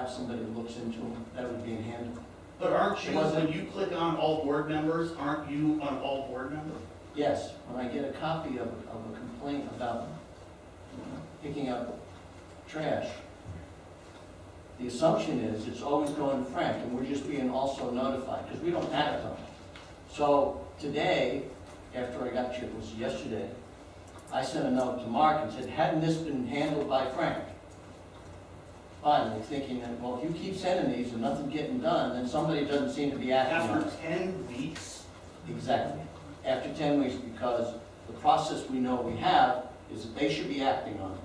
have somebody who looks into them, that would be in hand. But aren't you, Wasn't- when you click on all board members, aren't you an all board member? Yes, when I get a copy of a complaint about picking up trash, the assumption is it's always going to Frank, and we're just being also notified, because we don't act on it. So today, after I got you, it was yesterday, I sent a note to Mark and said, hadn't this been handled by Frank? Finally, thinking that, well, if you keep sending these and nothing's getting done, then somebody doesn't seem to be acting on After it. 10 weeks? Exactly. After 10 weeks, because the process we know we have is that they should be acting on it.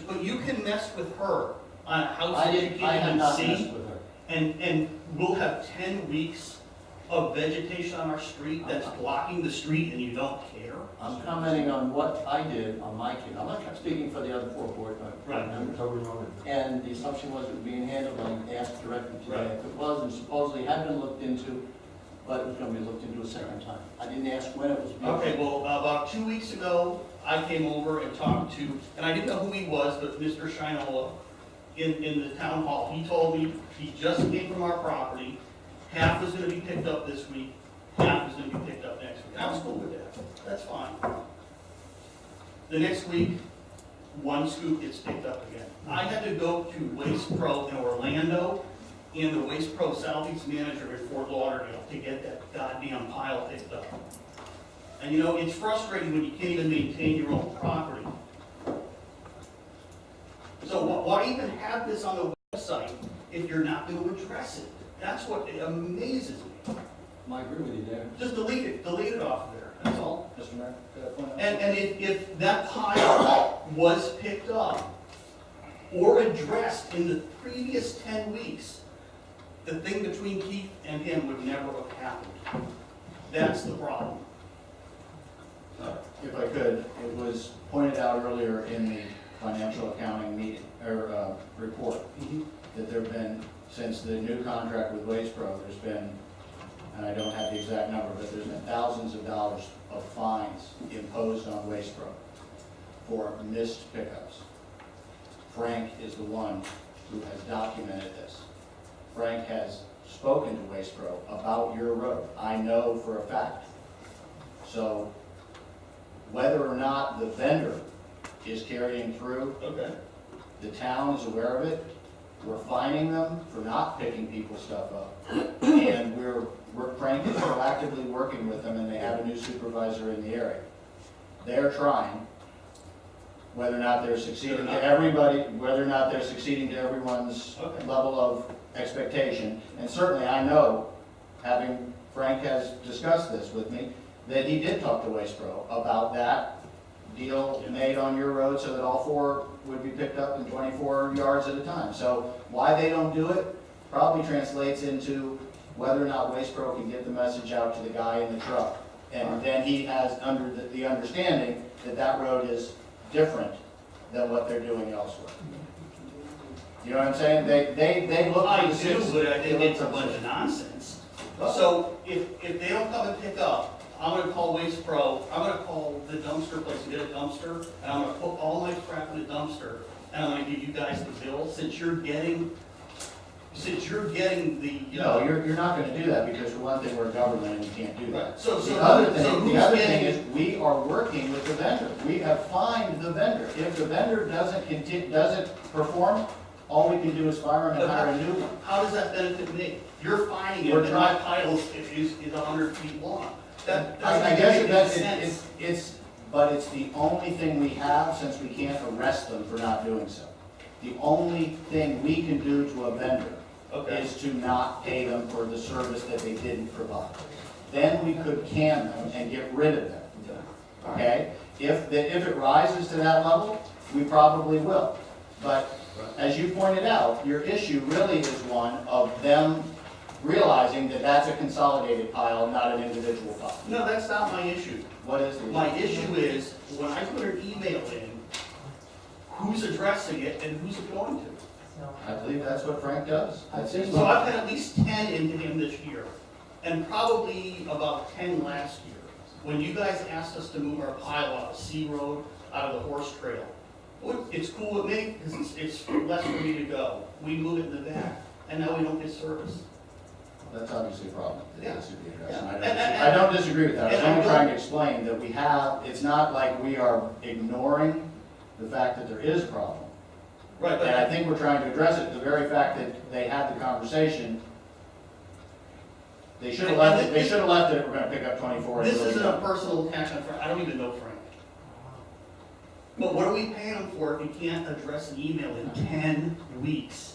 But you can mess with her on a house I that you didn't, I can't have even not messed see, with her. and we'll have 10 weeks of vegetation on our street that's blocking the street and you don't care? I'm commenting on what I did on my kid. I'm not speaking for the other four board Right. members. Totally wrong. And the assumption was it was being handled, I asked directly today Right. if it was, and supposedly had been looked into, but it was gonna be looked into a second time. I didn't ask when it was being. Okay, well, about 2 weeks ago, I came over and talked to, and I didn't know who he was, but Mr. Shinola in the town hall. He told me he just came from our property, half was gonna be picked up this week, half was gonna be picked up next week. I was cool with that, that's fine. The next week, one scoop gets picked up again. I had to go to Waste Pro in Orlando and the Waste Pro Southeast manager in Fort Lauderdale to get that goddamn pile picked up. And you know, it's frustrating when you can't even maintain your own property. So why even have this on the website if you're not going to address it? That's what amazes me. I agree with you there. Just delete it off of there, that's all. Mr. Mayor, could I point out? And if that pile was picked up or addressed in the previous 10 weeks, the thing between Keith and him would never have happened. That's the problem. If I could, it was pointed out earlier in the financial accounting meeting, or report, that there've been, since the new contract with Waste Pro, there's been, and I don't have the exact number, but there's been thousands of dollars of fines imposed on Waste Pro for missed pickups. Frank is the one who has documented this. Frank has spoken to Waste Pro about your road. I know for a fact. So whether or not the vendor is carrying through, Okay. the town is aware of it. We're fining them for not picking people's stuff up. And Frank is proactively working with them, and they have a new supervisor in the area. They're trying. Whether or not they're succeeding to everybody, whether or not they're succeeding to everyone's Okay. level of expectation. And certainly I know, having, Frank has discussed this with me, that he did talk to Waste Pro about that deal made on your road so that all four would be picked up in 24 yards at a time. So why they don't do it probably translates into whether or not Waste Pro can get the message out to the guy in the truck. And then he has under the understanding that that road is different than what they're doing elsewhere. You know what I'm saying? They look I for the do, citizens. but I think They look it's a for the bunch of citizens. nonsense. Well- So if they don't come and pick up, I'm gonna call Waste Pro, I'm gonna call the dumpster place and get a dumpster, and I'm gonna put all my crap in the dumpster, and I'm gonna give you guys the bill, since you're getting the. No, you're not gonna do that because for one thing, we're a government and you can't do that. Right. So The other who's thing is, getting- we are working with the vendor. We have fined the vendor. If the vendor doesn't perform, all we can do is fire him and hire a new one. How does that benefit me? You're finding it, We're and my trying- pile is 100 feet long. That I doesn't guess make that's, any sense. but it's the only thing we have since we can't arrest them for not doing so. The only thing we can do to a vendor Okay. is to not pay them for the service that they didn't provide. Then we could can them and get rid of them, okay? If it rises to that level, we probably will. But as you pointed out, your issue really is one of them realizing that that's a consolidated pile, not an individual pile. No, that's not my issue. What is the My issue is, when I put an email in, who's addressing it and who's it going to? I believe that's what Frank does. That's his. So I've had at least 10 into him this year, and probably about 10 last year. When you guys asked us to move our pile out of Sea Road, out of the horse trail, It's cool with me, because it's less for me to go. We move it in the back, and now we don't get service. That's obviously a problem that Yeah. needs to be addressed. Yeah. And I don't disagree with that. I was And I only don't- trying to explain that we have, it's not like we are ignoring the fact that there is a problem. Right, And I but think we're trying to address it. The very fact that they had the conversation, they should have left it, they should have left it, we're gonna pick up 24. and this really isn't go. a personal attack on Frank. I don't even know Frank. But what are we paying him for if he can't address an email in 10 weeks?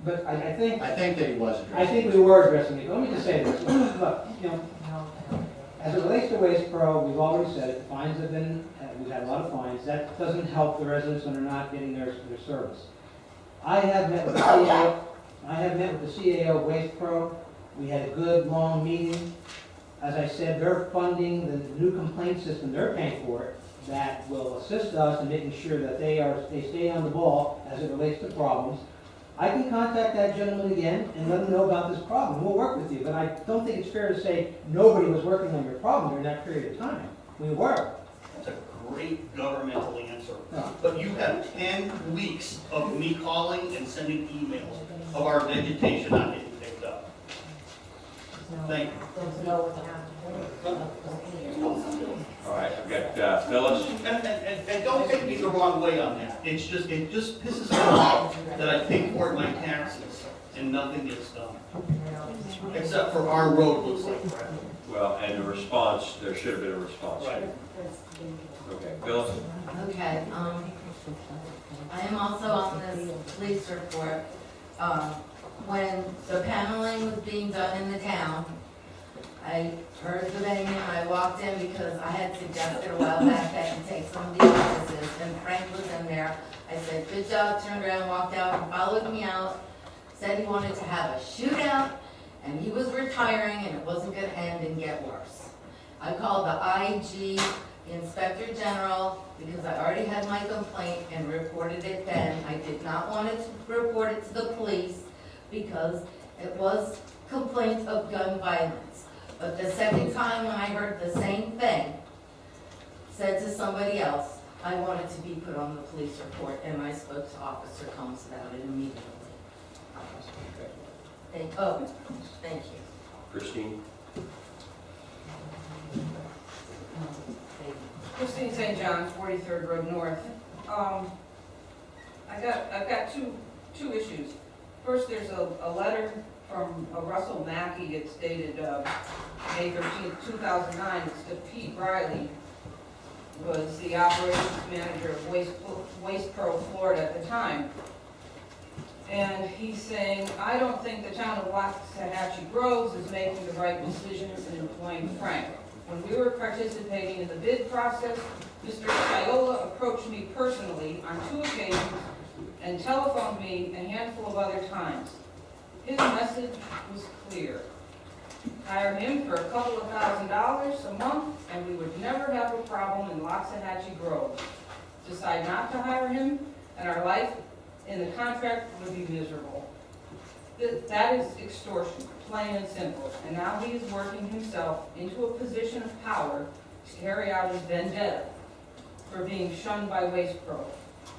But I think, I think that he was I addressing. think we were addressing it. Let me just say this, look, you know, as it relates to Waste Pro, we've already said it, fines have been, we've had a lot of fines. That doesn't help the residents when they're not getting their service. I have met with the CAO, of Waste Pro. We had a good, long meeting. As I said, they're funding the new complaint system, they're paying for it, that will assist us in making sure that they stay on the ball as it relates to problems. I can contact that gentleman again and let him know about this problem. We'll work with you, but I don't think it's fair to say nobody was working on your problem during that period of time. We were. That's a great governmental answer. Yeah. But you have 10 weeks of me calling and sending emails of our vegetation not getting picked up. Thank you. All right, I've got Phyllis. And don't take me the wrong way on that. It just pisses me off that I pay for it in my taxes and nothing gets done. Except for our road looks like crap. Well, and the response, there should have been a response. Right. Okay, Phyllis? Okay, I am also on this police report. When the paneling was being done in the town, I heard the banging, I walked in because I had suggested a while back that you take some of the offices, and Frank was in there. I said, good job, turned around, walked out, and followed me out, said he wanted to have a shootout, and he was retiring, and it wasn't gonna end and get worse. I called the IG, the Inspector General, because I already had my complaint and reported it then. I did not want to report it to the police because it was complaints of gun violence. But the second time when I heard the same thing, said to somebody else, I wanted to be put on the police report, and I spoke to Officer Combs about it immediately. Thank you. Christine? Christine St. John, 43rd Road North. I've got two issues. First, there's a letter from Russell Mackey. It's dated May 13th, 2009. It's to Pete Riley, who was the operations manager of Waste Pro Florida at the time. And he's saying, I don't think the town of Waxahachie Groves is making the right decisions in employing Frank. When we were participating in the bid process, Mr. Sciola approached me personally on 2 occasions and telephoned me a handful of other times. His message was clear. Hire him for a couple of $1,000s a month and we would never have a problem in Waxahachie Grove. Decide not to hire him and our life in the contract would be miserable. That is extortion, plain and simple. And now he is working himself into a position of power to carry out his vendetta for being shunned by Waste Pro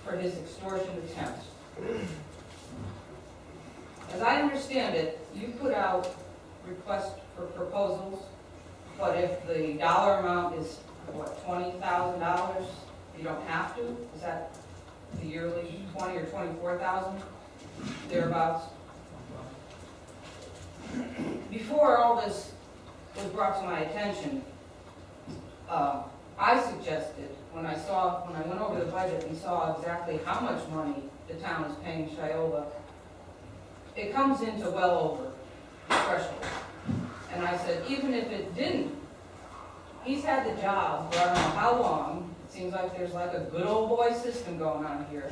for his extortion attempts. As I understand it, you put out requests for proposals, but if the dollar amount is, what, $20,000, you don't have to? Is that the yearly 20 or 24,000, thereabouts? Before all this was brought to my attention, I suggested, when I went over the budget and saw exactly how much money the town is paying Sciola, it comes into well over the threshold. And I said, even if it didn't, he's had the job for I don't know how long. It seems like there's like a good old boy system going on here.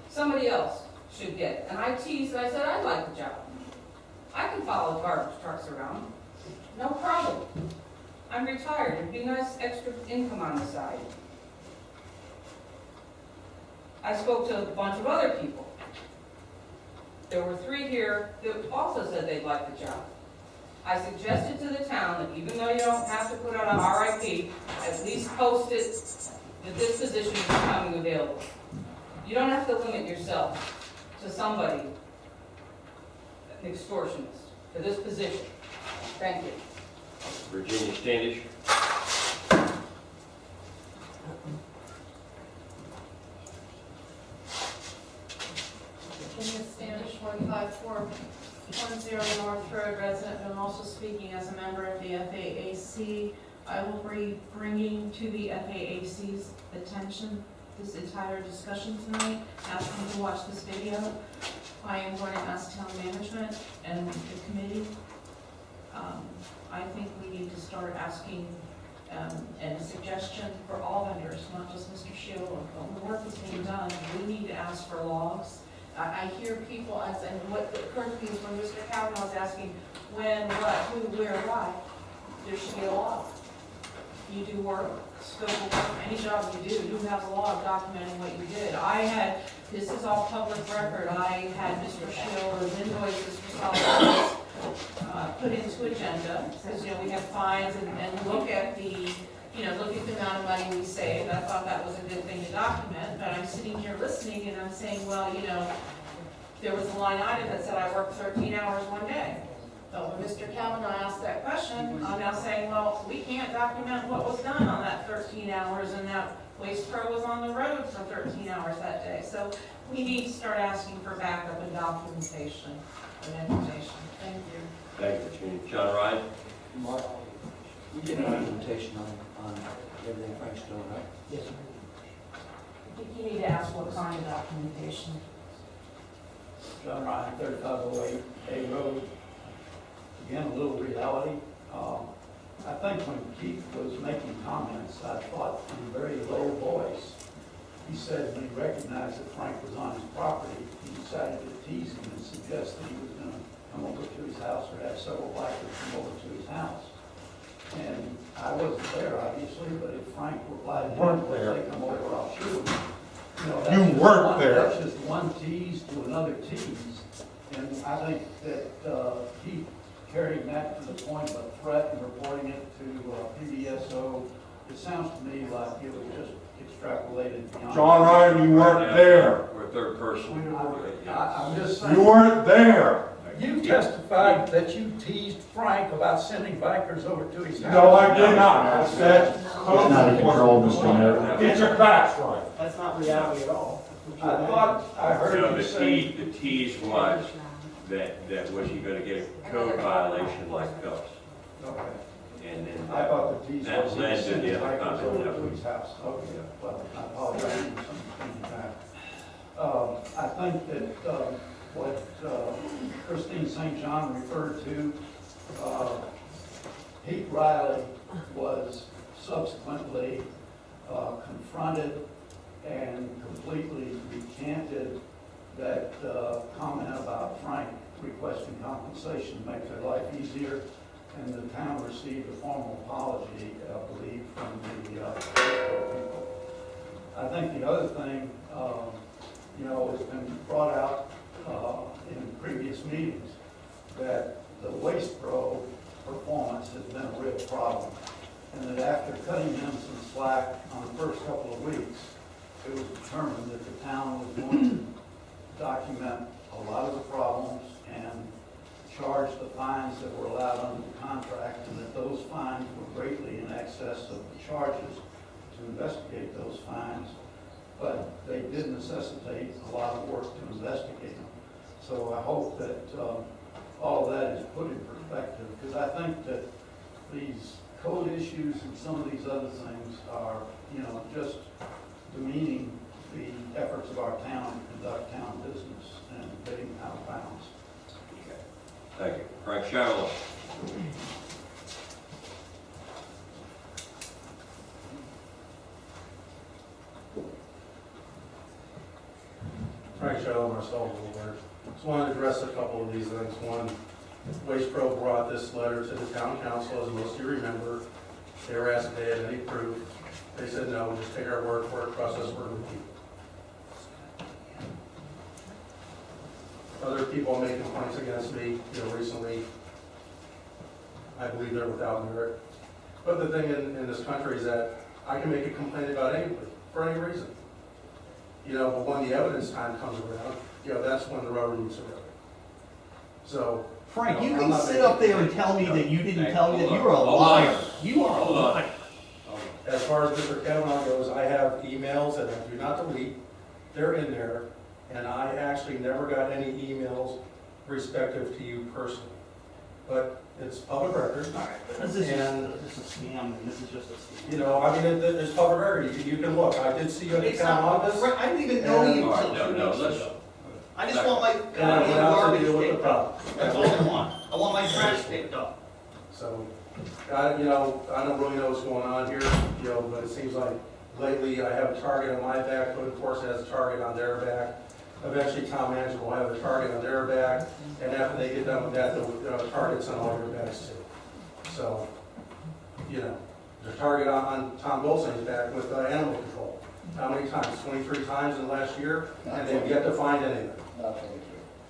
Somebody else should get it. And I teased and I said, I'd like the job. I can follow garbage trucks around. No problem. I'm retired. It'd be nice extra income on the side. I spoke to a bunch of other people. There were 3 here that also said they'd like the job. I suggested to the town that even though you don't have to put out an RIP, at least post it that this position is becoming available. You don't have to limit yourself to somebody, an extortionist, for this position. Thank you. Virginia Standish. Virginia Standish, 15410 North Road resident, and I'm also speaking as a member of the FAAC. I will be bringing to the FAAC's attention this entire discussion tonight, ask them to watch this video. I am going to ask town management and the committee. I think we need to start asking, and a suggestion for all vendors, not just Mr. Shield, when the work is being done, we need to ask for logs. I hear people, and what occurred to me is when Mr. Kavanaugh was asking when, what, who, where, why, there should be a log. You do work, scope of work, any job you do, you have a log documenting what you did. This is all public record, I had Mr. Shield's invoices for solid waste put into agenda, because, we have fines and look at the, look at the amount of money we save. I thought that was a good thing to document, but I'm sitting here listening and I'm saying, well, there was a line item that said I worked 13 hours one day. So when Mr. Kavanaugh asked that question, I'm now saying, well, we can't document what was done on that 13 hours and that Waste Pro was on the road for 13 hours that day. So we need to start asking for backup and documentation and information. Thank you. Thank you, Virginia. John Ryan. Mark, we get documentation on everything Frank's doing, right? Yes, sir. I think you need to ask what kind of documentation. John Ryan, 3508 A Road. Again, a little reality. I think when Keith was making comments, I thought in a very low voice, he said when he recognized that Frank was on his property, he decided to tease him and suggest that he was going to come over to his house or have several bikers come over to his house. And I wasn't there, obviously, but if Frank replied, Weren't "If there. they come over, I'll shoot him." that's You just weren't one- there. That's just one tease to another tease. And I think that Keith carrying that to the point of a threat and reporting it to PBSO, it sounds to me like it was just extrapolated beyond. John Ryan, you weren't there. We're third person. I'm just saying. You weren't there. You testified that you teased Frank about sending bikers over to his house. No, I did not. I said. It's not a control, Mr. Mayor. Get your facts right. That's not reality at all. I thought I heard So you say. the tease was that was he gonna get a code violation like Phillips? Okay. And then I thought the tease that was he led was to sending the other bikers comment. over to his house. Okay, well, I apologize for misunderstanding that. I think that what Christine St. John referred to, Pete Riley was subsequently confronted and completely recanted that comment about Frank requesting compensation to make their life easier, and the town received a formal apology, I believe, from the people. I think the other thing, has been brought out in previous meetings, that the Waste Pro performance has been a real problem, and that after cutting him some slack on the first couple of weeks, it was determined that the town was going to document a lot of the problems and charge the fines that were allowed under the contract, and that those fines were greatly in excess of the charges to investigate those fines, but they did necessitate a lot of work to investigate them. So I hope that all of that is put in perspective, because I think that these code issues and some of these other things are, just demeaning the efforts of our town to conduct town business and getting out of bounds. Thank you. Frank Shamrock. Frank Shallow, Marcel Boulevard. Just wanted to address a couple of these things. One, Waste Pro brought this letter to the town council, as most of you remember. They were asked if they had any proof. They said no, just take our word for it, process word with people. Other people made complaints against me, recently. I believe they're without merit. But the thing in this country is that I can make a complaint about anybody. for any reason. You know, but when the evidence time comes around, you know, that's when the rubber meets the road. So. Frank, you I'm can not sit making- up there and tell me that you didn't tell me that Hold you're a on. liar. You are a Hold on. liar. As far as Mr. Kavanaugh goes, I have emails that I do not delete, they're in there, and I actually never got any emails respective to you personally. But it's public record, All right, but this is And- just a scam, and this is just a scam. you know, I mean, it's public record, you can look, I did see you at the It's town not, office, Frank, I didn't even know you All right, until 2 no, weeks let's- ago. I just want my and I goddamn went out to garbage deal with the picked up. problem. That's all I want. I want my trash picked up. So, you know, I don't really know what's going on here, you know, but it seems like lately I have a target on my back, code enforcement has a target on their back. Eventually, town manager will have a target on their back, and after they get done with that, the target's on all your backs too. So, you know, there's a target on Tom Golson's back with animal control. How many times? 23 times in the last year, and they've yet to find anything.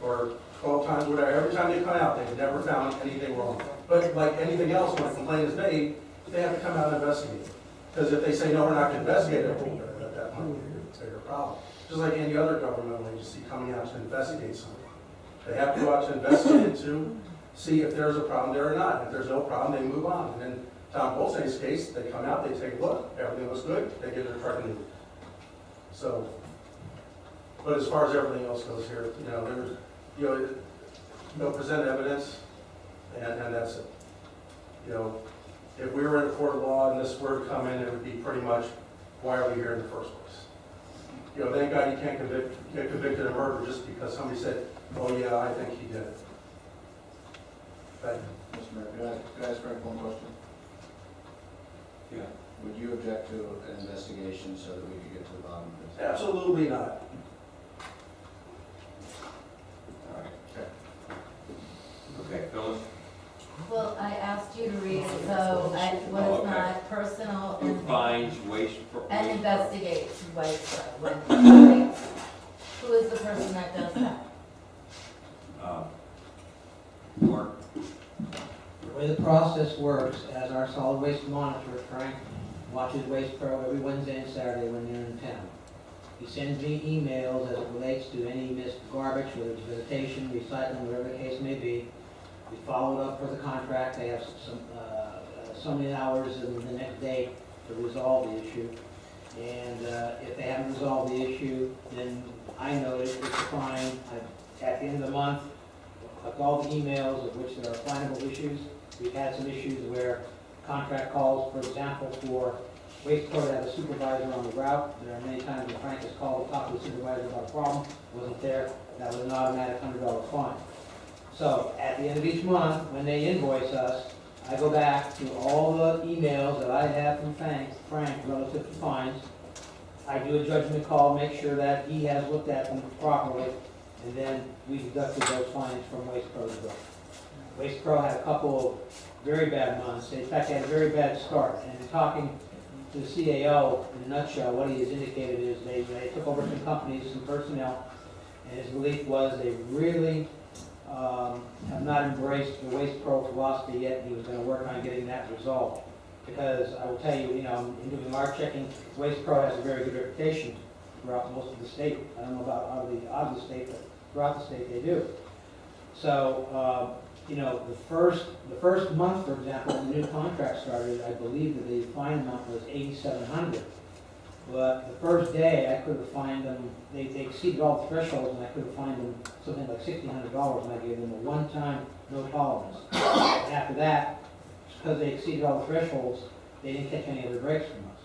Or 12 times, whatever, every time they come out, they've never found anything wrong. But like anything else, when a complaint is made, they have to come out and investigate. Because if they say, no, we're not going to investigate it, well, at that point, it's a bigger problem. Just like any other governmental agency coming out to investigate something. They have to go out to investigate it to see if there's a problem there or not. If there's no problem, they move on. And in Tom Bolson's case, they come out, they take a look, everything looks good, they give their truck and leave. So, but as far as everything else goes here, you know, there's, you know, they'll present evidence, and that's it. You know, if we were in a court of law and this were to come in, it would be pretty much, why are we here in the first place? You know, thank God you can't get convicted of murder just because somebody said, oh yeah, I think he did it. Thank you. Mr. Mayor, could I ask Frank one question? Yeah. Would you object to an investigation so that we could get to the bottom of this? Absolutely not. All right. Okay, Phyllis? Well, I asked you to read it, so I Oh, was okay. not personal Who and, finds waste? and investigates waste when, who is the person that does that? Mark? The way the process works, as our solid waste monitor, Frank watches Waste Pro every Wednesday and Saturday when they're in town. He sends me emails as it relates to any missed garbage, whether it's vegetation, recycling, whatever the case may be. We follow it up for the contract. They have so many hours in the next day to resolve the issue. And if they haven't resolved the issue, then I know it's a fine. At the end of the month, like all the emails of which there are finable issues. We've had some issues where contract calls, for example, for Waste Pro to have a supervisor on the route. There are many times when Frank has called to talk to the supervisor about a problem, wasn't there, that was an automatic $100 fine. So at the end of each month, when they invoice us, I go back to all the emails that I have from Frank relative to fines. I do a judgment call, make sure that he has looked at them properly, and then we deducted those fines from Waste Pro's bill. Waste Pro had a couple of very bad months. In fact, they had a very bad start. And in talking to the CAO, in a nutshell, what he has indicated is they took over some companies, some personnel, and his belief was they really have not embraced the Waste Pro philosophy yet. He was going to work on getting that resolved. Because I will tell you, you know, in doing our checking, Waste Pro has a very good reputation throughout most of the state. I don't know about out of the state, but throughout the state they do. So, you know, the first month, for example, when the new contract started, I believe that the fine amount was $8,700. But the first day, I could have fined them, they exceeded all the thresholds, and I could have fined them something like $1,600, and I gave them a one-time no tolerance. After that, because they exceeded all the thresholds, they didn't catch any other breaks from us.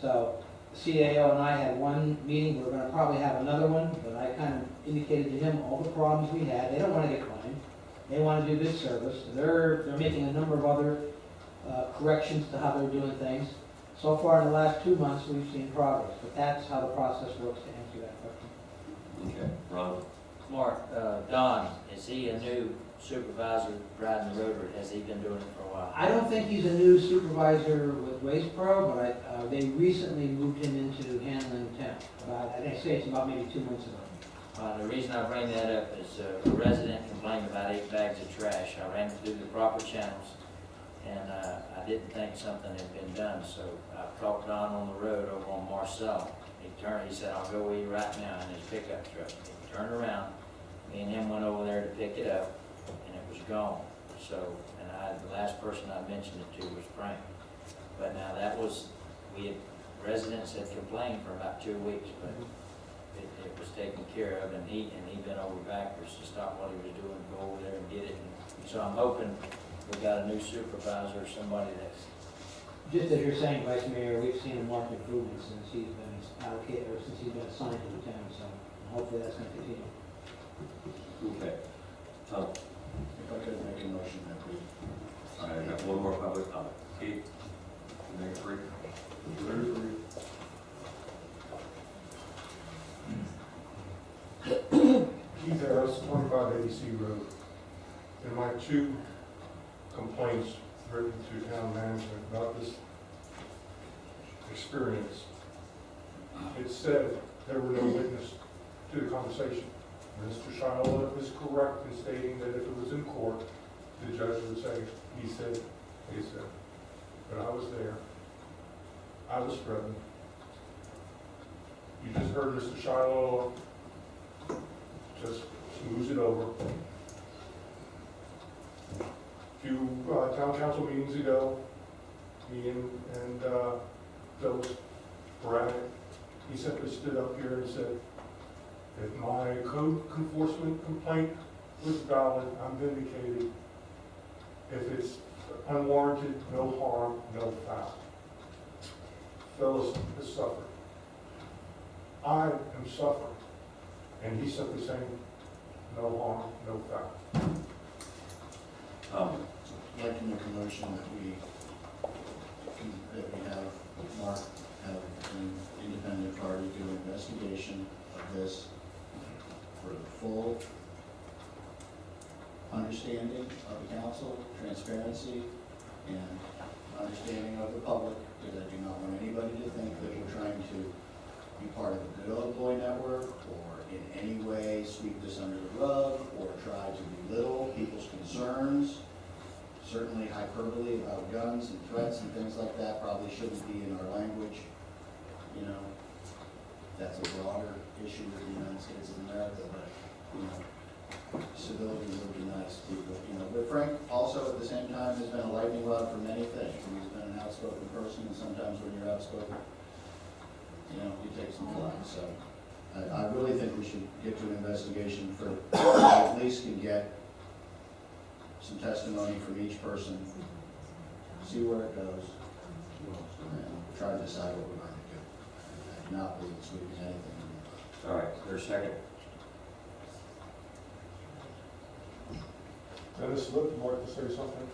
So the CAO and I had one meeting, we're gonna probably have another one, but I kind of indicated to him all the problems we had. They don't want to get fined. They want to do good service. They're making a number of other corrections to how they're doing things. So far in the last 2 months, we've seen progress, but that's how the process works to answer that question. Okay, Ron? Mark, Don, is he a new supervisor riding the road, or has he been doing it for a while? I don't think he's a new supervisor with Waste Pro, but they recently moved him into handling town. I say it's about maybe 2 months ago. The reason I bring that up is a resident complained about 8 bags of trash. I ran it through the proper channels, and I didn't think something had been done, so I talked Don on the road over on Marcel. He said, I'll go with you right now in his pickup truck. He turned around, me and him went over there to pick it up, and it was gone. So, the last person I mentioned it to was Frank. But now that was, residents had complained for about 2 weeks, but it was taken care of, and he bent over backwards to stop what he was doing, go over there and get it. And so I'm hoping we got a new supervisor, somebody that's, Just as you're saying, Vice Mayor, we've seen a marked improvement since he's been allocated, or since he's been assigned to the town, so hopefully that's gonna continue. Okay. Tom, If I could make a motion that we, all right, I got one more public comment. Keith, you make it free. Keith Harris, 25 ABC Road. And my 2 complaints written to town management about this experience. It said there were no witness to the conversation. Mr. Shiloh is correct in stating that if it was in court, the judge would say, he said, they said. But I was there. I was present. You just heard Mr. Shiloh just smooth it over. A few town council meetings ago, me and Phyllis Braddock, he simply stood up here and said, if my code enforcement complaint was valid, I'm vindicated. If it's unwarranted, no harm, no foul. Phyllis has suffered. I am suffering. And he's simply saying, no harm, no foul. I'd like to make a motion that we have Mark have an independent party do an investigation of this for the full understanding of the council, transparency, and understanding of the public, because I do not want anybody to think that we're trying to be part of the Good Old Boy Network, or in any way sweep this under the rug, or try to belittle people's concerns. Certainly hyperbole about guns and threats and things like that probably shouldn't be in our language. You know, that's a broader issue with the United States of America, but, you know, civility would be nice to people, you know. But Frank also at the same time has been a lightning rod for many things. He's been an outspoken person, and sometimes when you're outspoken, you know, you take some flack. So I really think we should get to an investigation for, at least can get some testimony from each person, see where it goes, and try to decide what we're going to do. I do not believe it's sweeping anything. All right, there's a second. Dennis Lipp, would like to say something?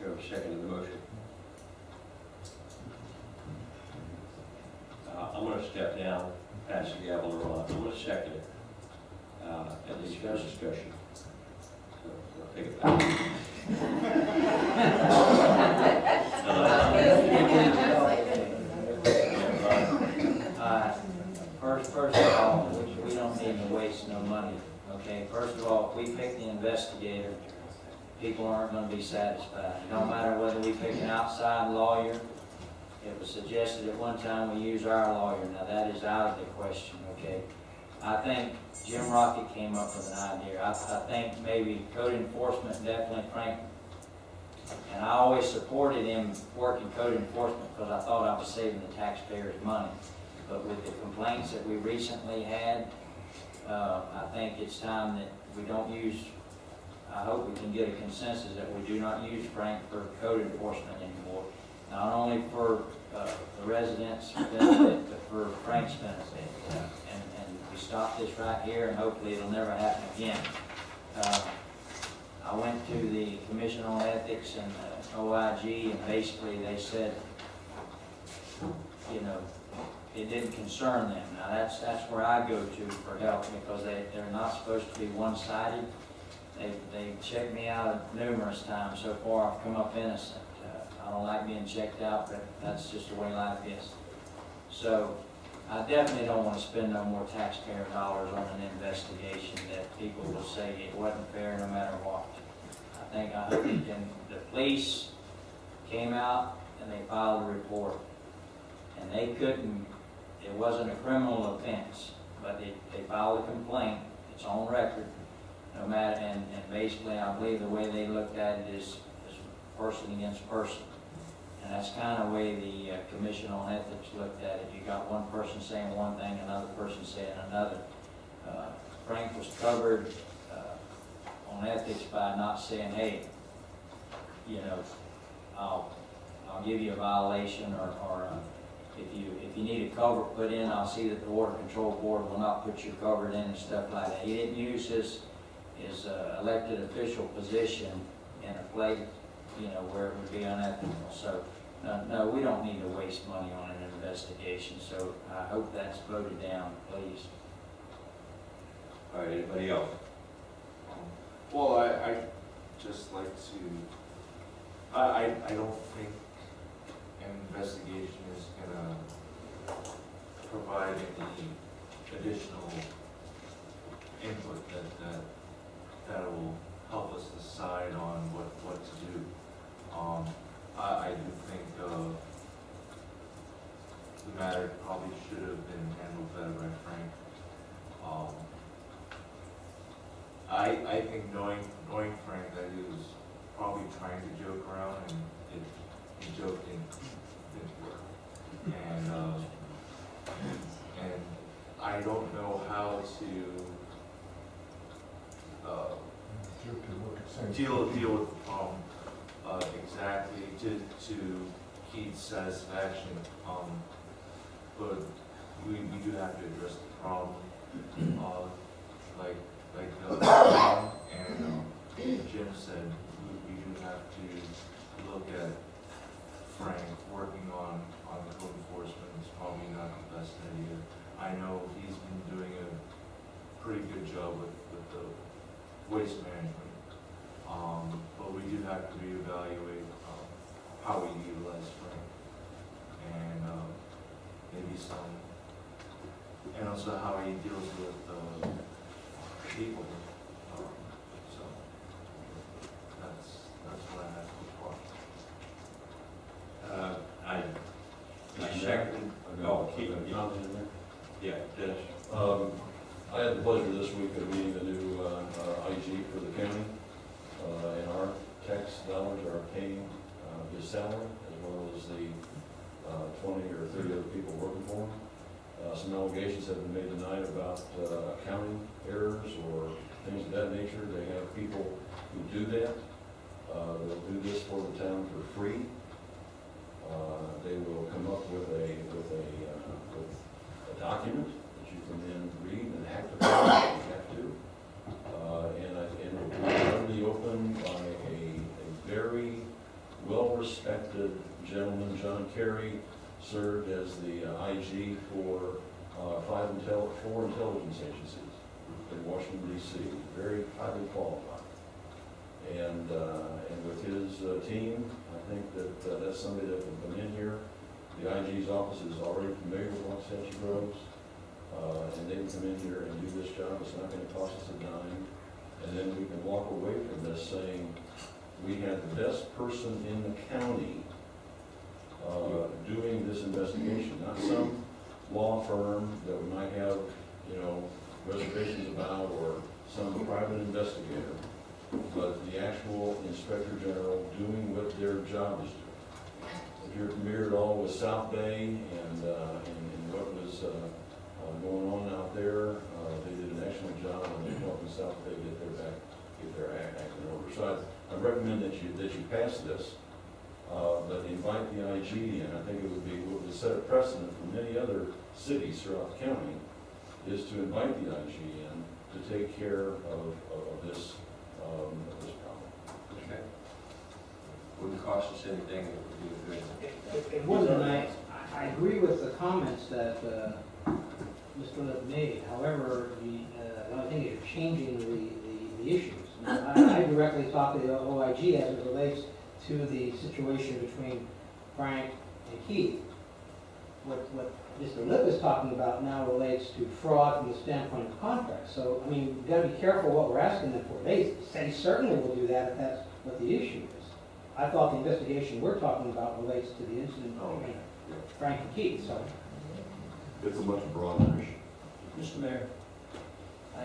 You have a second to the motion. I'm going to step down, pass the gavel around. I'm going to second it. At least for discussion. So we'll take it back. First of all, we don't need to waste no money, okay? First of all, if we pick the investigator, people aren't gonna be satisfied. No matter whether we pick an outside lawyer, it was suggested at one time we use our lawyer. Now that is out of the question, okay? I think Jim Rocket came up with an idea. I think maybe code enforcement, definitely Frank. And I always supported him working code enforcement because I thought I was saving the taxpayers money. But with the complaints that we recently had, I think it's time that we don't use, I hope we can get a consensus that we do not use Frank for code enforcement anymore. Not only for the residents' benefit, but for Frank's benefit. And we stop this right here, and hopefully it'll never happen again. I went to the Commission on Ethics and OIG, and basically they said, you know, it didn't concern them. Now that's where I go to for help, because they're not supposed to be one-sided. They checked me out numerous times. So far I've come up innocent. I don't like being checked out, but that's just the way life is. So I definitely don't want to spend no more taxpayer dollars on an investigation that people will say it wasn't fair no matter what. and the police came out and they filed a report. And they couldn't, it wasn't a criminal offense, but they filed a complaint, it's on record, no matter, and basically, I believe the way they looked at it is person against person. And that's kind of the way the Commission on Ethics looked at it. You got one person saying one thing, another person saying another. Frank was covered on ethics by not saying, hey, you know, I'll give you a violation, or if you need a cover put in, I'll see that the Water Control Board will not put your cover in and stuff like that. He didn't use his elected official position in a place, you know, where it would be unethical. So, no, we don't need to waste money on an investigation, so I hope that's voted down, please. All right, anybody else? Well, I just like to, I don't think an investigation is gonna provide any additional input that will help us decide on what to do. I do think the matter probably should have been handled better by Frank. I think knowing Frank, that he was probably trying to joke around, and the joke didn't work. And I don't know how to deal with the problem exactly to Keith's satisfaction. But we do have to address the problem. Like Tom and Jim said, we do have to look at Frank working on code enforcement. It's probably not the best idea. I know he's been doing a pretty good job with the waste management. But we do have to reevaluate how we utilize Frank, and maybe and also how he deals with people. So that's what I have so far. I second, keep it. Yeah, Dennis. I had the pleasure this week of meeting the new IG for the county, and our tax dollars are paying his salary, as well as the 20 or 30 other people working for him. Some allegations have been made tonight about accounting errors or things of that nature. They have people who do that. They'll do this for the town for free. They will come up with a document that you can then read and act upon if you have to. And it will be totally open by a very well-respected gentleman. John Kerry served as the IG for 4 intelligence agencies in Washington, D.C. Very highly qualified. And with his team, I think that that's somebody that can come in here. The IG's office is already familiar with Waxahachie Groves, and they can come in here and do this job. It's not going to cost us a dime. And then we can walk away from this saying, we had the best person in the county doing this investigation, not some law firm that we might have, you know, reservations about, or some private investigator, but the actual Inspector General doing what their job is doing. If you're familiar at all with South Bay and what was going on out there, they did an excellent job, and they're helping South Bay get their act in order. So I recommend that you pass this, but invite the IG in. I think it would set a precedent for many other cities throughout the county, is to invite the IG in to take care of this problem. Okay. Wouldn't cost us anything, it would be a good. It wouldn't, I agree with the comments that Mr. Lip made. However, I think you're changing the issues. I directly talk to the OIG as it relates to the situation between Frank and Keith. What Mr. Lip is talking about now relates to fraud from the standpoint of contracts. So, I mean, we've got to be careful what we're asking them for. They say certainly will do that if that's what the issue is. I thought the investigation we're talking about relates to the incident Oh, between Frank and Keith, so. It's a much broader issue. Mr. Mayor, I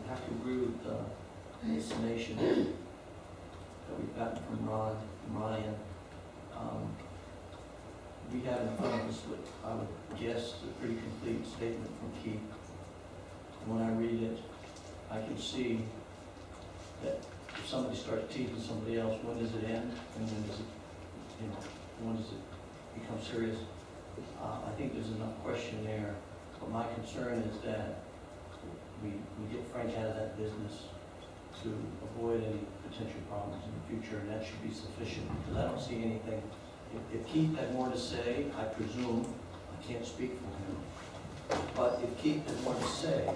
have to agree with the summation that we've gotten from Ron, from Ryan. We have in front of us what I would guess a pretty complete statement from Keith. When I read it, I can see that if somebody starts teasing somebody else, when does it end? And when does it, when does it become serious? I think there's enough question there, but my concern is that we get Frank out of that business to avoid any potential problems in the future, and that should be sufficient, because I don't see anything. If Keith had more to say, I presume, I can't speak for him, but if Keith had more to say,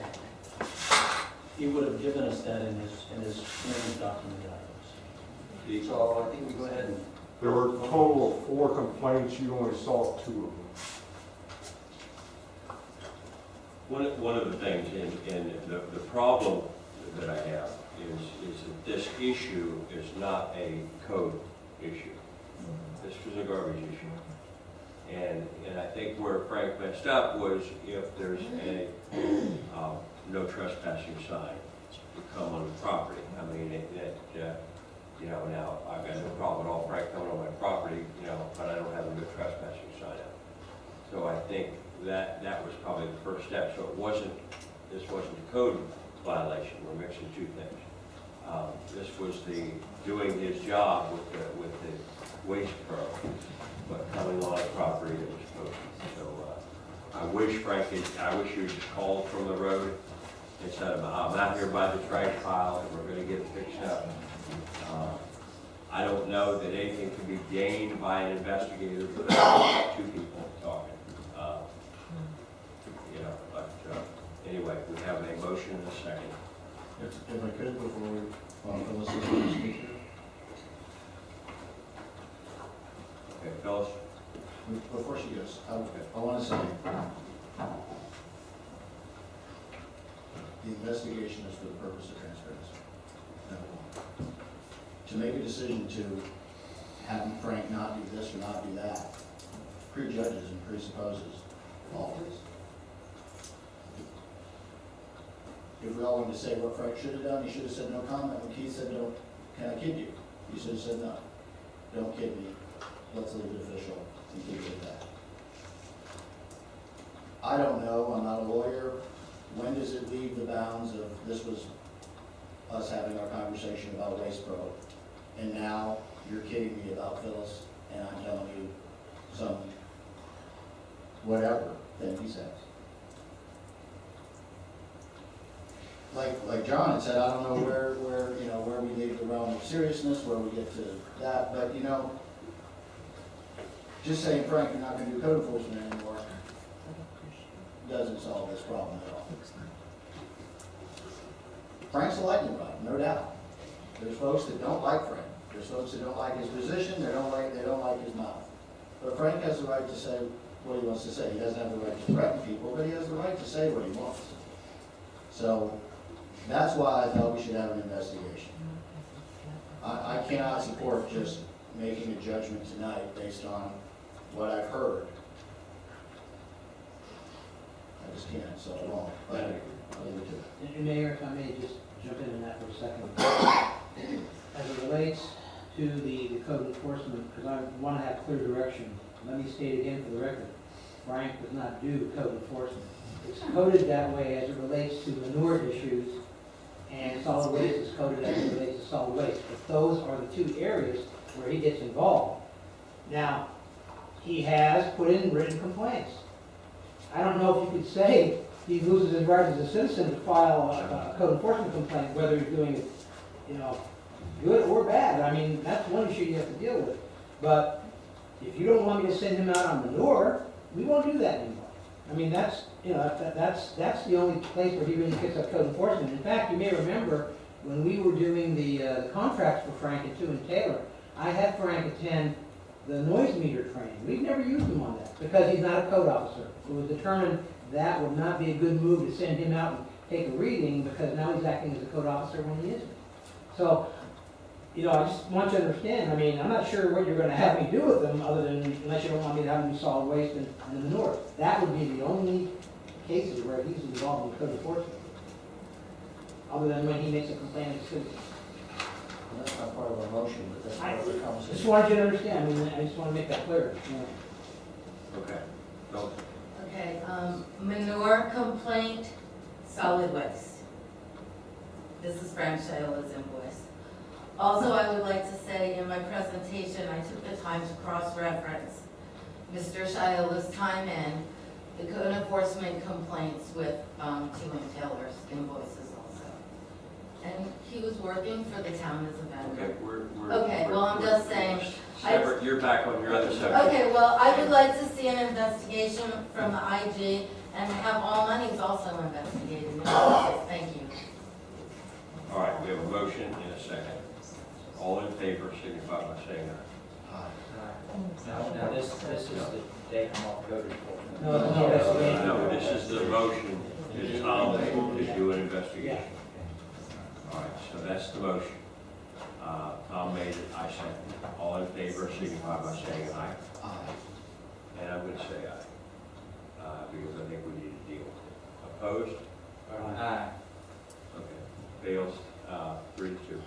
he would have given us that in his hearing document items. So I think we go ahead and. There were a total of 4 complaints, you only saw 2 of them. One of the things, and the problem that I have is that this issue is not a code issue. This was a garbage issue. And I think where Frank messed up was if there's a no trespassing sign to come on the property. I mean, now I've got no problem at all Frank coming on my property, but I don't have a no trespassing sign up. So I think that was probably the first step. So this wasn't a code violation. We're mixing 2 things. This was the doing his job with the waste pro, but coming on a property that was posted. So I wish you would just call from the road instead of, I'm out here by the trash pile and we're gonna get it fixed up. I don't know that anything can be gained by an investigator, but 2 people talking. Anyway, we have a motion and a second. If I could, before we, Phyllis is going to speak here. Okay, Phyllis? Before she goes, I want to say, the investigation is for the purpose of transparency. Number 1. To make a decision to have Frank not do this or not do that, prejudges and presupposes all this. If we all wanted to say what Frank should have done, he should have said no comment. When Keith said, "Don't, can I kid you?" He should have said no. Don't kid me. Let's leave it official and keep it at that. I don't know, I'm not a lawyer. When does it leave the bounds of, this was us having our conversation about Waste Pro, and now you're kidding me about Phyllis, and I'm telling you some whatever thing he says. Like John had said, I don't know where we leave the realm of seriousness, where we get to that, but just saying, Frank, you're not gonna do code enforcement anymore, doesn't solve this problem at all. Frank's a lightning rod, no doubt. There's folks that don't like Frank. There's folks that don't like his position, they don't like his mouth. But Frank has the right to say what he wants to say. He doesn't have the right to threaten people, but he has the right to say what he wants. So that's why I thought we should have an investigation. I cannot support just making a judgment tonight based on what I've heard. I just can't, so I won't, but I'll leave it to it. And Mayor, if I may just jump in on that for a second. As it relates to the code enforcement, because I want to have clear direction, let me state again for the record, Frank does not do code enforcement. It's coded that way as it relates to manure issues, and solid waste is coded as it relates to solid waste. But those are the 2 areas where he gets involved. Now, he has put in written complaints. I don't know if you could say he loses his right as a citizen to file a code enforcement complaint, whether he's doing it, good or bad. I mean, that's one issue you have to deal with. But if you don't want me to send him out on manure, we won't do that anymore. I mean, that's the only place where he really picks up code enforcement. In fact, you may remember when we were doing the contracts for Frank and 2 and Taylor, I had Frank attend the noise meter training. We've never used him on that because he's not a code officer. It was determined that would not be a good move to send him out and take a reading because now he's acting as a code officer when he isn't. So you know, I just want you to understand, I mean, I'm not sure what you're gonna have me do with them, other than, unless you don't want me to have them do solid waste and the manure. That would be the only cases where he's involved in code enforcement. Other than when he makes a complaint of citizen. Well, that's not part of our motion, but that's part of the Just conversation. wanted you to understand, I mean, I just wanna make that clear, you know. Okay. No, Okay, manure complaint, solid waste. This is Frank Shiola's invoice. Also, I would like to say in my presentation, I took the time to cross-reference Mr. Shiola's time in the code enforcement complaints with T.Wayne Taylor's invoices also. And he was working for the town as a vendor. Okay, we're. Okay, well, I'm we're- just saying, Separate, you're back on your other subject. Okay, well, I would like to see an investigation from the IG and have all monies also investigated. Thank you. All right, we have a motion and a second. All in favor, signify by saying Now, this is the date I'm off code enforcement. No, no, aye. that's, No, this is the motion to Tom to do an investigation. All right, so that's the motion. Tom made it, I second it. All in favor, signify by saying aye. Aye. And I would say aye, because I think we need to deal with it. Opposed? Aye. Okay, fails, 3-2.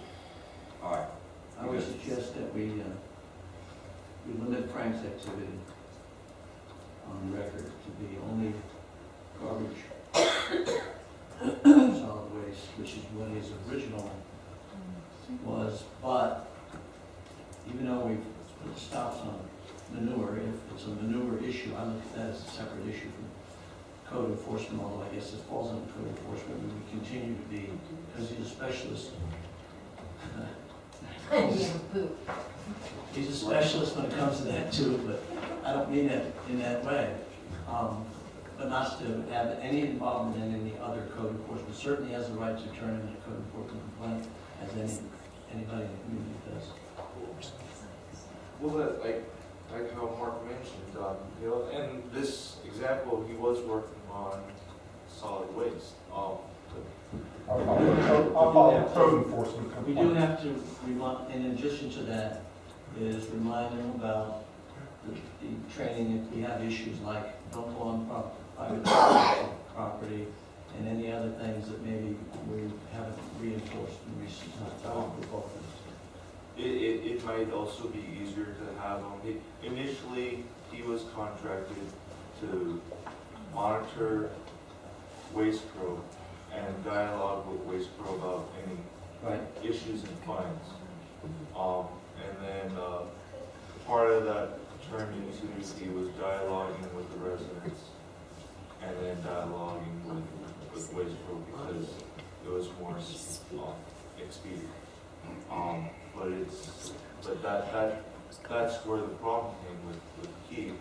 All right. I would suggest that we limit Frank's activity on record to be only garbage, solid waste, which is what his original was. But even though we've put stops on manure, if it's a manure issue, I look at that as a separate issue from code enforcement, although I guess it falls under code enforcement, we would continue to be, because he's a specialist. He's a specialist when it comes to that too, but I don't mean it in that way. But not to have any involvement in any other code enforcement. Certainly has the right to turn in a code enforcement complaint, as anybody in the community does. Well, like how Mark mentioned, you know, in this example, he was working on solid waste. I'll follow code enforcement. We do have to remind, in addition to that, is remind them about the training if we have issues like don't go on private property and any other things that maybe we haven't reinforced in recent times. It might also be easier to have him. Initially, he was contracted to monitor Waste Pro and dialogue with Waste Pro about any Right. issues and fines. And then part of that term he was dialoguing with the residents and then dialoguing with Waste Pro because it was more expedient. But that's where the problem came with Keith.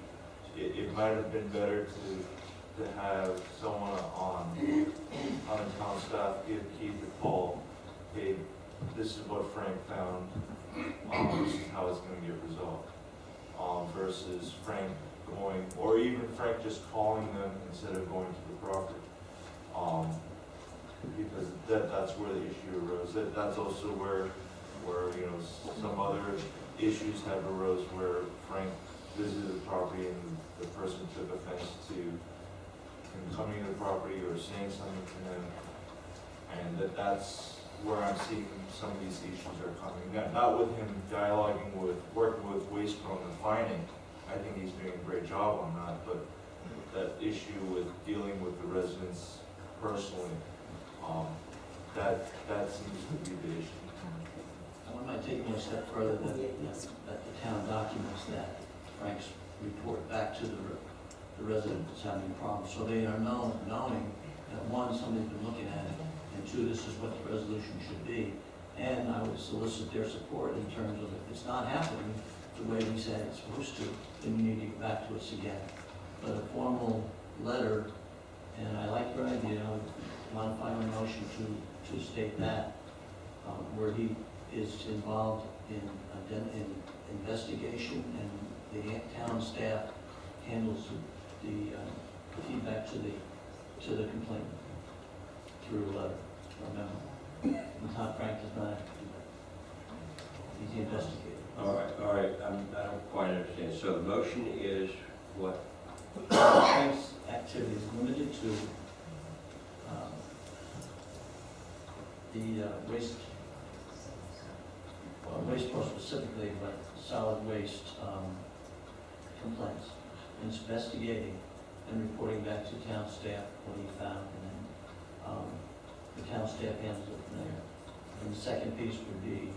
It might have been better to have someone on the town staff give Keith a call. Hey, this is what Frank found. This is how it's going to get resolved. Versus Frank going, or even Frank just calling them instead of going to the property. Because that's where the issue arose. That's also where you know some other issues have arose where Frank visited the property and the person took offense to him coming to the property or saying something to him, and that's where I'm seeing some of these issues are coming. Not with him dialoguing working with Waste Pro and finding. I think he's doing a great job on that, but that issue with dealing with the residents personally, that seems to be the issue. I might take it a step further that the town documents that Frank's report back to the resident that's having a problem. So they are knowing that one, somebody's been looking at it, and two, this is what the resolution should be. And I would solicit their support in terms of if it's not happening the way we said it's supposed to, then you need to get back to us again. But a formal letter, and I like your idea, I would modify my motion to state that, where he is involved in investigation and the town staff handles the feedback to the complainant through a letter or memo. And Tom Frank does not have to do that. investigated. All right, I don't quite understand. So the motion is what? Frank's activity is limited to the waste pro specifically, but solid waste complaints, investigating and reporting back to town staff what he found, and then the town staff handles it from there. And the second piece would be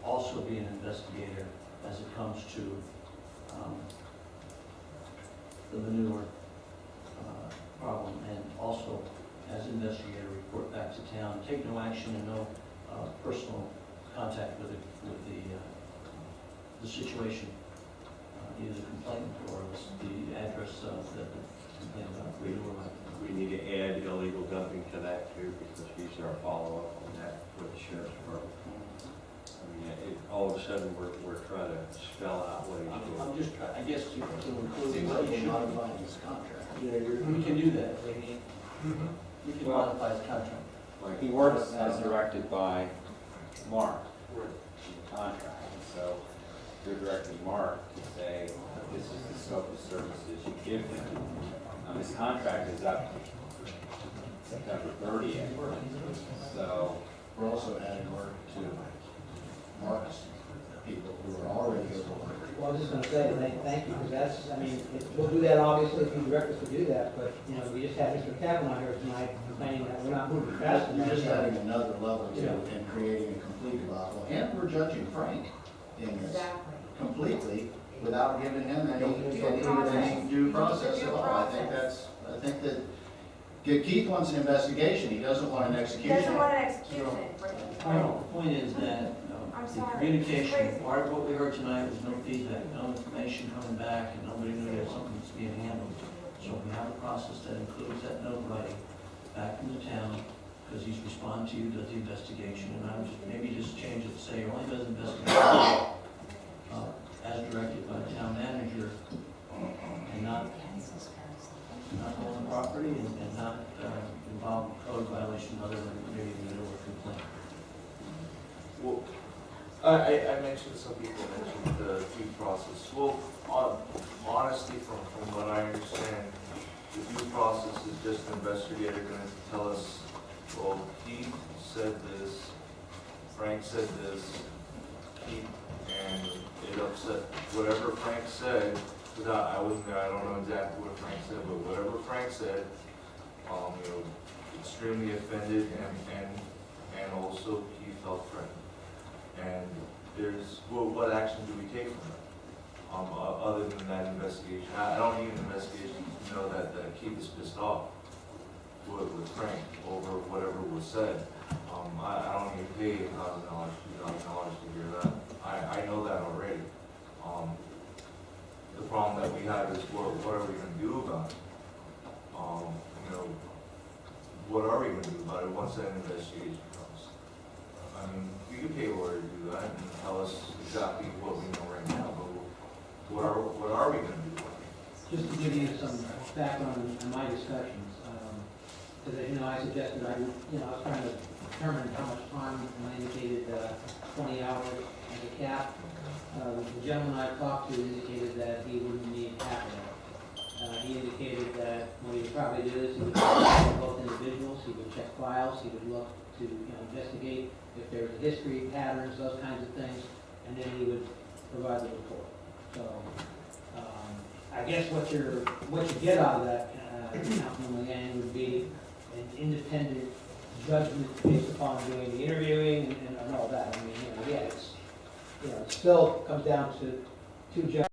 also be an investigator as it comes to the manure problem, and also as investigator report back to town, take no action and no personal contact with the situation, either the complainant or the address that the complaint about. We need to add illegal dumping to that too, because he's our follow-up on that with the sheriff's department. I mean, all of a sudden, we're trying to spell out what he's doing. I'm just trying, I guess, to include what he should modify his contract. We can do that. We can modify his contract. He works as directed by Mark, the contract. So you're directing Mark to say, this is the scope of services you give him. His contract is up September 30th. So We're also adding work to Mark's people who are already here. Well, I was just gonna say, thank you, because that's, I mean, we'll do that obviously if you direct us to do that, but, you know, we just had Mr. Kavanaugh here tonight complaining that we're not moving fast You're enough. just adding another level to it and creating a complete debacle. And we're judging Frank in this completely without giving him any due process at all. I think that Keith wants an investigation, he doesn't want an execution. Doesn't want an execution. Well, the point is that the communication, part of what we heard tonight was no feedback, no information coming back, and nobody knew that something was being handled. So we have a process that includes that note writing back from the town, because he's responded to you, does the investigation, and I would maybe just change it to say, he only does investigation as directed by the town manager, and not on the property, and not involve code violation other than maybe a manure complaint. Well, I mentioned, some people mentioned the due process. Well, honestly, from what I understand, the due process is just an investigator going to tell us, well, Keith said this, Frank said this, Keith, and it upset whatever Frank said. Without, I wasn't there, I don't know exactly what Frank said, but whatever Frank said, you know, extremely offended, and also Keith felt threatened. And there's, well, what action do we take from that? Other than that investigation, I don't need an investigation to know that Keith is pissed off with Frank over whatever was said. I don't need to pay $1,000, $2,000 to hear that. I know that already. The problem that we have is what are we going to do about it? You know, what are we going to do about it once that investigation comes? I mean, we could pay a lawyer to do that and tell us exactly what we know right now, but what are we going to do about it? Just to give you some background on my discussions, because as you know, I suggested I was trying to determine how much time, and I indicated 20 hours as a cap. The gentleman I talked to indicated that he wouldn't need half of that. He indicated that what he would probably do is he would talk to both individuals, he would check files, he would look to investigate if there's a history, patterns, those kinds of things, and then he would provide the report. So I guess what you get out of that, Councilman Leanne, would be an independent judgment based upon doing the interviewing and all that. I mean, yeah, it still comes down to two judges.